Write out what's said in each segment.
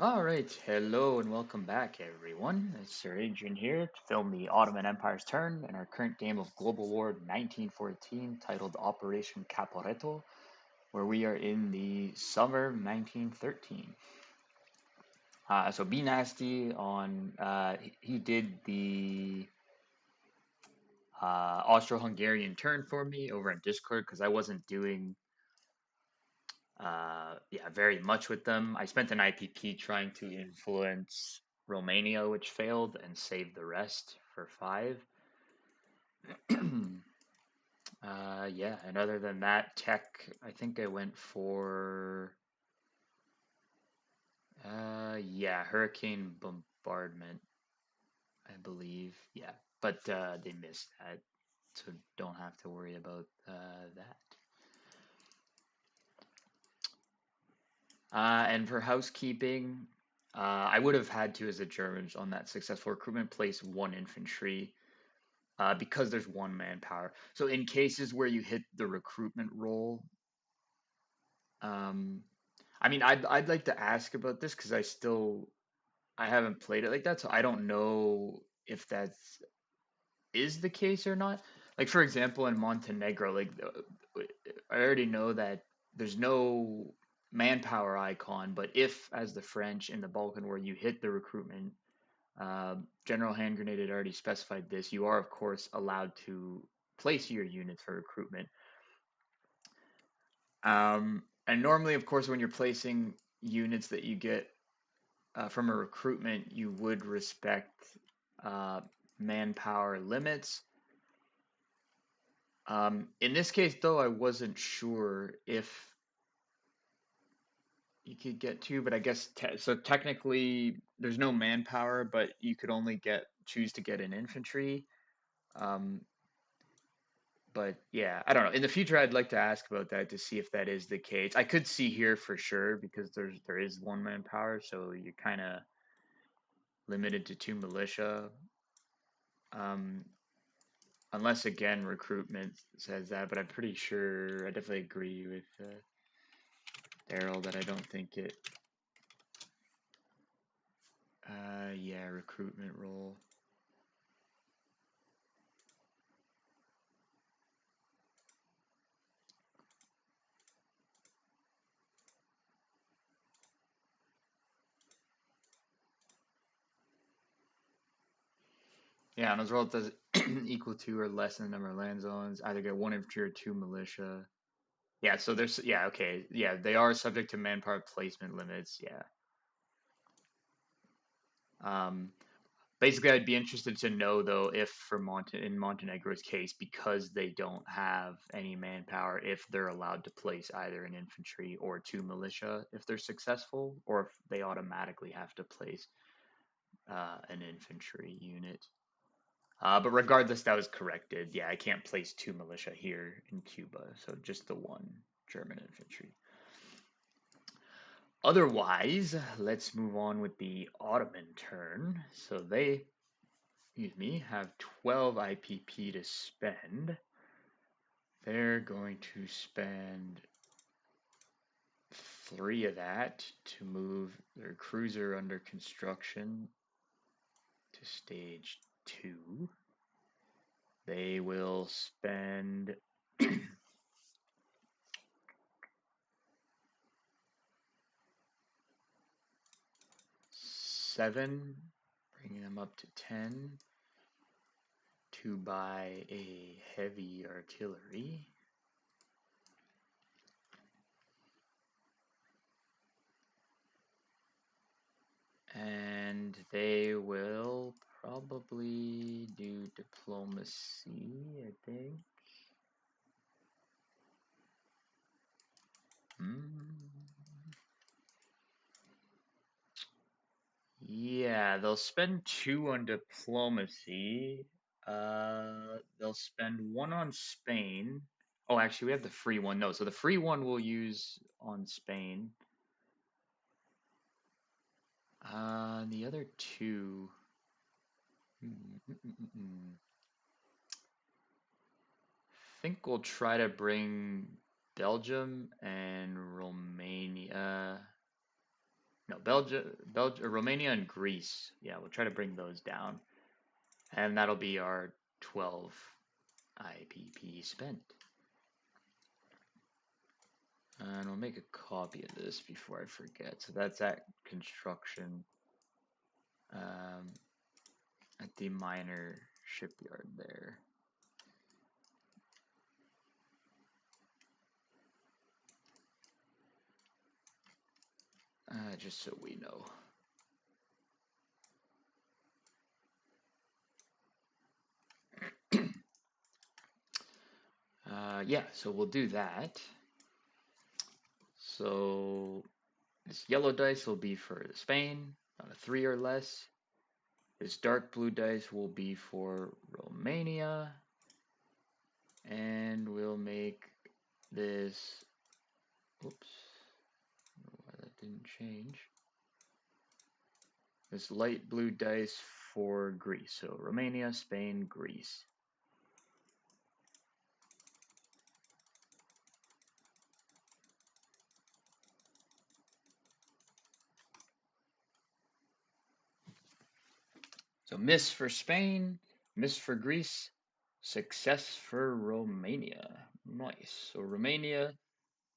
All right, hello and welcome back, everyone. It's Sir Adrian here to film the Ottoman Empire's turn in our current game of Global War 1914 titled Operation Caporetto, where we are in the summer 1913. So Be Nasty on, he did the Austro-Hungarian turn for me over on Discord because I wasn't doing very much with them. I spent an IPP trying to influence Romania, which failed, and saved the rest for five. Yeah, and other than that, tech, I think I went for, yeah, Hurricane Bombardment, I believe. Yeah, but they missed that, so don't have to worry about that. And for housekeeping, I would have had to, as the Germans on that successful recruitment, place one infantry because there's one manpower. So in cases where you hit the recruitment roll, um, I mean, I'd like to ask about this because I haven't played it like that, so I don't know if that is the case or not. Like for example, in Montenegro, I already know that there's no manpower icon, but if, as the French in the Balkan War, you hit the recruitment, General Hand Grenade had already specified this. You are, of course, allowed to place your units for recruitment. And normally, of course, when you're placing units that you get from a recruitment, you would respect uh, manpower limits. In this case, though, I wasn't sure if you could get two, but I guess so. Technically, there's no manpower, but you could only choose to get an infantry. Um, but yeah, I don't know. In the future, I'd like to ask about that to see if that is the case. I could see here for sure because there is one manpower, so you're kind of limited to two militia. Um, unless again recruitment says that, but I'm pretty sure I definitely agree with Daryl that I don't think it. Yeah, recruitment role. Yeah, and as well, it does equal to or less than the number of land zones. Either get one infantry or two militia. Yeah, so there's yeah, okay, yeah, they are subject to manpower placement limits. Yeah. Um, Basically, I'd be interested to know though if in Montenegro's case, because they don't have any manpower, if they're allowed to place either an infantry or two militia if they're successful, or if they automatically have to place an infantry unit. But regardless, that was corrected. Yeah, I can't place two militia here in Cuba, so just the one German infantry. Otherwise, let's move on with the Ottoman turn. So they, excuse me, have 12 IPP to spend. They're going to spend three of that to move their cruiser under construction to stage two. They will spend seven, bringing them up to 10 to buy a heavy artillery. And they will probably do diplomacy, I think. Hmm. Yeah, they'll spend two on diplomacy. They'll spend one on Spain. Oh, actually, we have the free one. No, so the free one we'll use on Spain. The other two. I think we'll try to bring Belgium and Romania. no, Belgium, Romania and Greece. Yeah, we'll try to bring those down. And that'll be our 12 IPP spent. And we'll make a copy of this before I forget. So that's at construction at the minor shipyard there. Just so we know. Yeah, so we'll do that. So this yellow dice will be for Spain, on a 3 or less. This dark blue dice will be for Romania. And we'll make this, oops, I don't know why that didn't change. This light blue dice for Greece. So Romania, Spain, Greece. So miss for Spain, miss for Greece, success for Romania. Nice. So Romania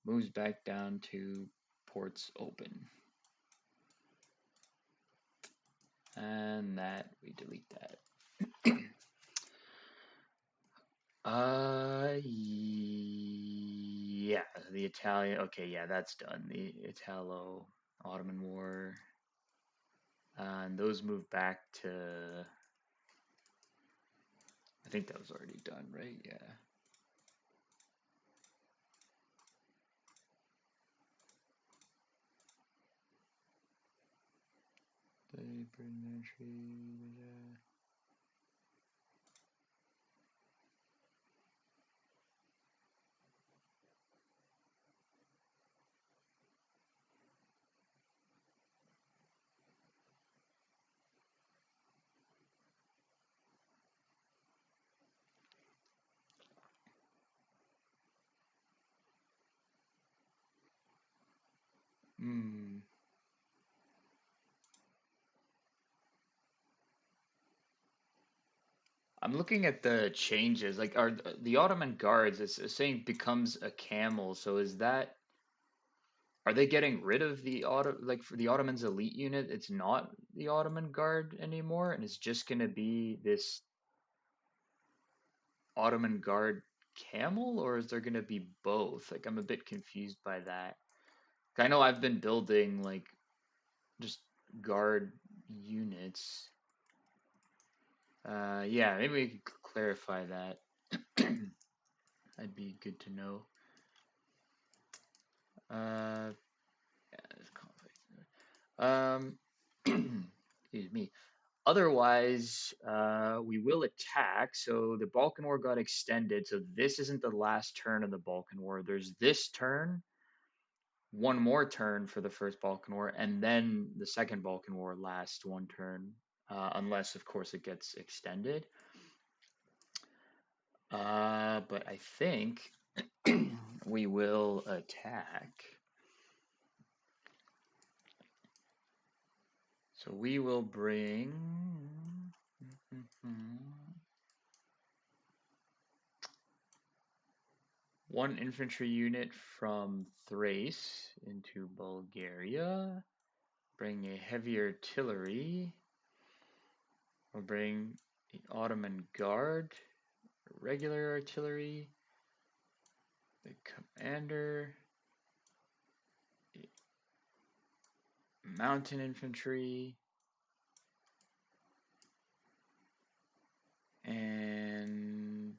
moves back down to ports open. And that, we delete that. Yeah, the Italian, okay, yeah, that's done. The Italo-Ottoman War. And those move back to, I think that was already done, right? Yeah. Hmm. I'm looking at the changes. Like, are the Ottoman guards? It's saying becomes a camel. So is that? Are they getting rid of the like for the Ottoman's elite unit? It's not the Ottoman guard anymore, and it's just gonna be this Ottoman guard camel, or is there gonna be both? Like, I'm a bit confused by that. I know I've been building like just guard units. Yeah, maybe we could clarify that. That'd be good to know. Yeah, there's conflict. Excuse me. Otherwise, we will attack. So the Balkan War got extended. So this isn't the last turn of the Balkan War. There's this turn, one more turn for the first Balkan War, and then the second Balkan War lasts one turn, unless, of course, it gets extended. But I think we will attack. So we will bring one infantry unit from Thrace into Bulgaria. Bring a heavy artillery. We'll bring the Ottoman Guard, regular artillery, the commander, the mountain infantry, and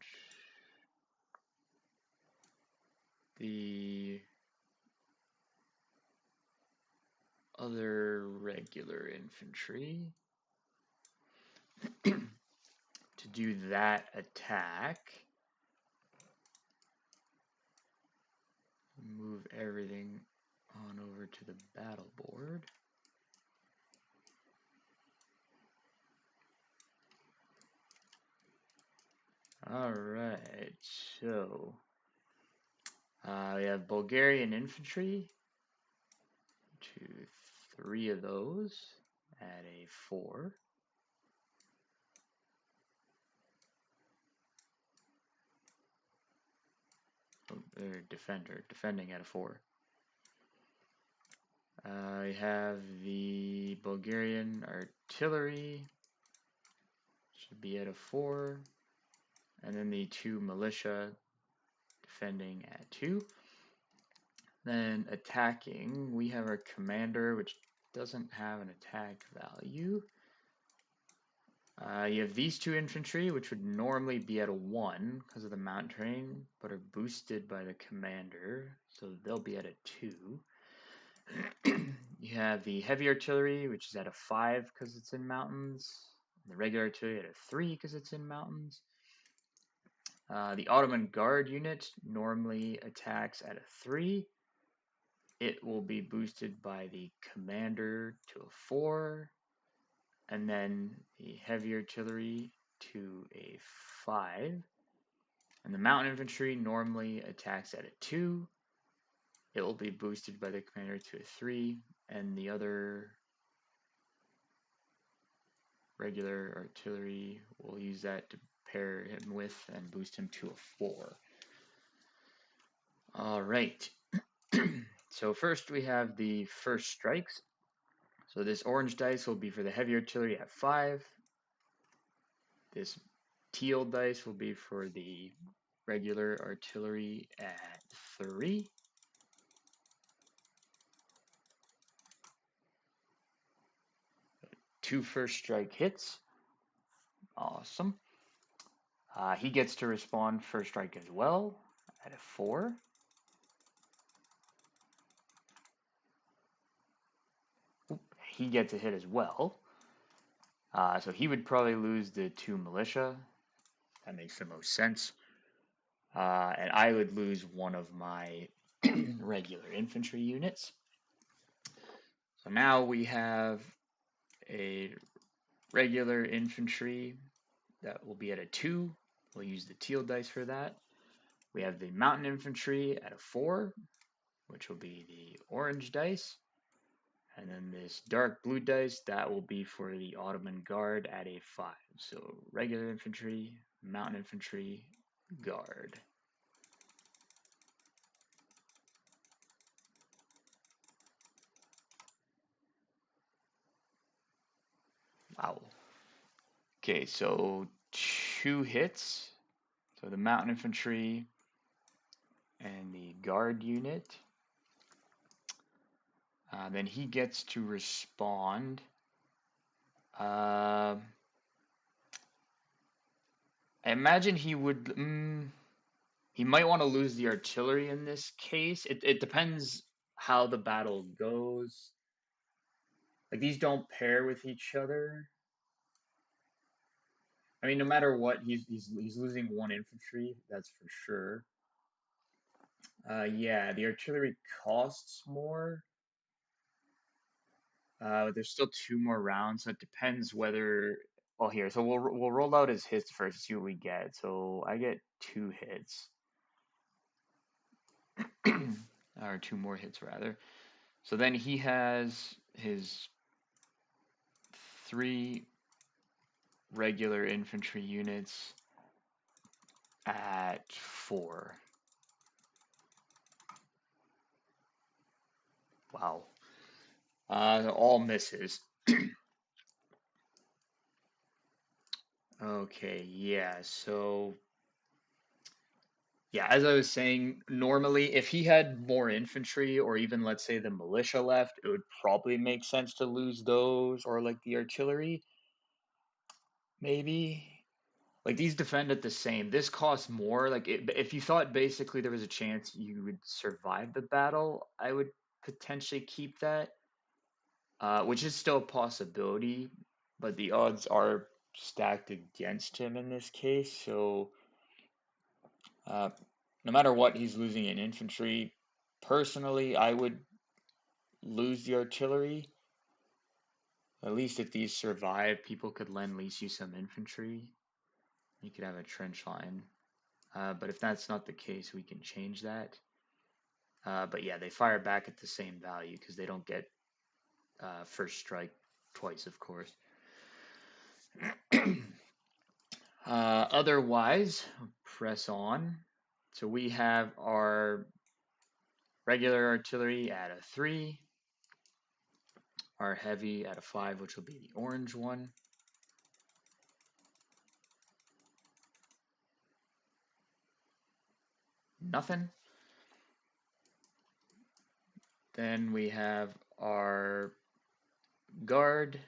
the other regular infantry to do that attack. Move everything on over to the battle board. Alright, so we have Bulgarian infantry. 2, 3 of those at a 4. Or defending at a 4. I have the Bulgarian artillery, should be at a 4, and then the 2 militia defending at 2. Then attacking, we have our commander, which doesn't have an attack value. You have these 2 infantry, which would normally be at a 1 because of the mountain terrain, but are boosted by the commander, so they'll be at a 2. You have the heavy artillery, which is at a 5 because it's in mountains. The regular artillery at a 3 because it's in mountains. The Ottoman Guard unit normally attacks at a 3. It will be boosted by the commander to a 4. And then the heavy artillery to a 5. And the mountain infantry normally attacks at a 2. It will be boosted by the commander to a 3. And the other regular artillery, we'll use that to pair him with and boost him to a 4. All right. So first we have the first strikes. So this orange dice will be for the heavy artillery at 5. This teal dice will be for the regular artillery at 3. Two first strike hits. Awesome. He gets to respond first strike as well at a 4. He gets a hit as well. So he would probably lose the 2 militia. That makes the most sense. And I would lose one of my regular infantry units. So now we have a regular infantry that will be at a 2. We'll use the teal dice for that. We have the mountain infantry at a 4, which will be the orange dice. And then this dark blue dice, that will be for the Ottoman Guard at a 5. So regular infantry, mountain infantry, guard. Wow. Okay, so 2 hits. So the mountain infantry and the guard unit. Then he gets to respond. I imagine he would. He might want to lose the artillery in this case. It depends how the battle goes. Like these don't pair with each other. I mean, no matter what, he's losing 1 infantry. That's for sure. Yeah, the artillery costs more. There's still 2 more rounds, so it depends whether. Well, here, so we'll roll out his hits first, see what we get. So I get 2 hits, or 2 more hits rather. So then he has his 3 regular infantry units at 4. Wow. All misses. Okay, yeah, so yeah, as I was saying, normally if he had more infantry or even let's say the militia left, it would probably make sense to lose those or like the artillery, maybe. Like these defend at the same. This costs more. Like if you thought basically there was a chance you would survive the battle, I would potentially keep that, which is still a possibility, but the odds are stacked against him in this case. So uh, no matter what, he's losing in infantry. Personally, I would lose the artillery. At least if these survive, people could lend lease you some infantry. You could have a trench line. But if that's not the case, we can change that. But yeah, they fire back at the same value because they don't get first strike twice, of course. Otherwise, press on. So we have our regular artillery at a 3, our heavy at a 5, which will be the orange one. Nothing. Then we have our guard,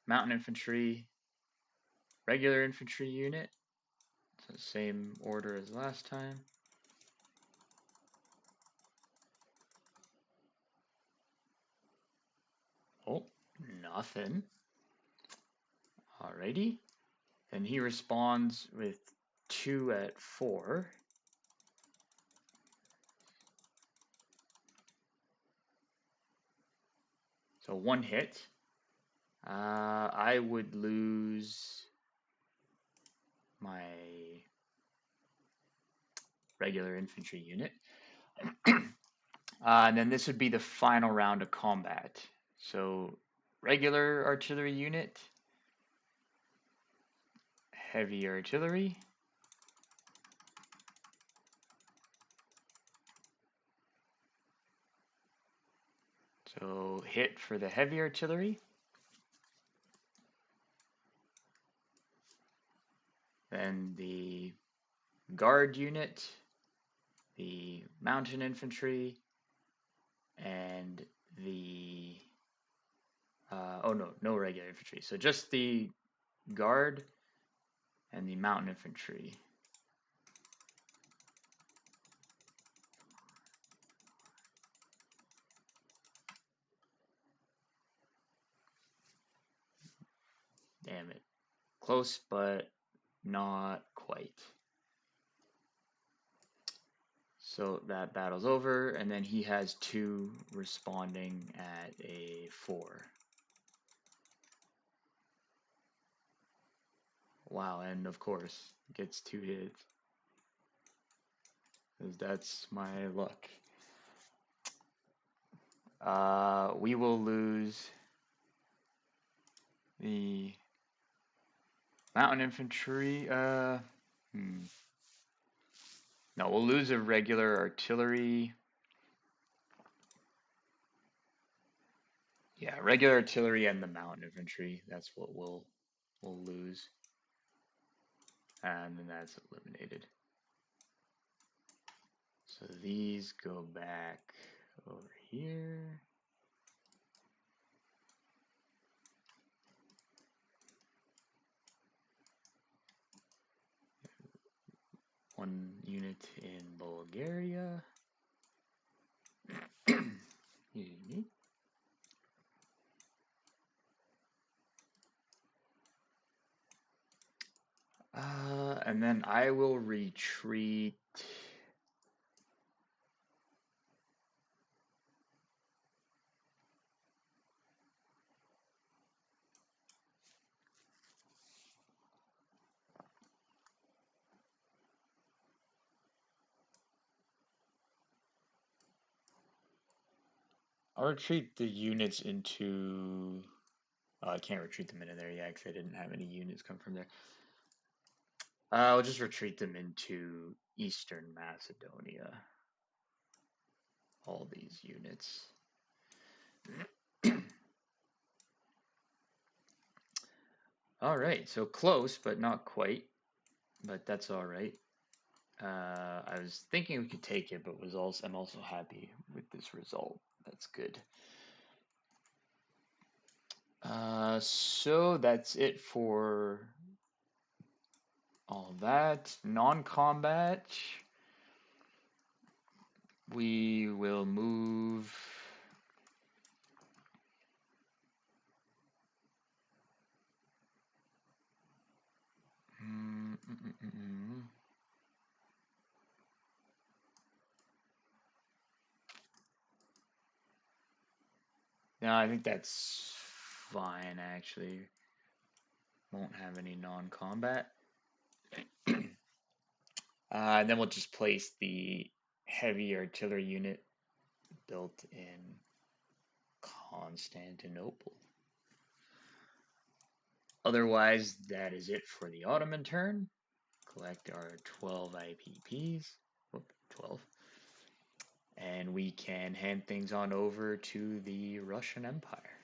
mountain infantry, regular infantry unit. So same order as last time. Oh, nothing. Alrighty. Then he responds with 2 at 4. So 1 hit. I would lose my regular infantry unit. And then this would be the final round of combat. So regular artillery unit, heavy artillery, so hit for the heavy artillery. Then the guard unit, the mountain infantry, and the oh no, no regular infantry. So just the guard and the mountain infantry. Damn it. Close, but not quite. So that battle's over, and then he has 2 responding at a 4. Wow, and of course, gets 2 hits. 'Cause that's my luck. We will lose the mountain infantry. No, we'll lose a regular artillery. Yeah, regular artillery and the mountain infantry. That's what we'll lose. And then that's eliminated. So these go back over here. One unit in Bulgaria. Excuse me. And then I will retreat. I'll retreat the units into. Oh, I can't retreat them into there yet because I didn't have any units come from there. I'll just retreat them into Eastern Macedonia. All these units. All right, so close, but not quite. But that's all right. I was thinking we could take it, but I'm also happy with this result. That's good. So that's it for all that. Non-combat. We will move. No, I think that's fine, actually. Won't have any non-combat. And then we'll just place the heavy artillery unit built in Constantinople. Otherwise, that is it for the Ottoman turn. Collect our 12 IPPs. Whoop, 12. And we can hand things on over to the Russian Empire.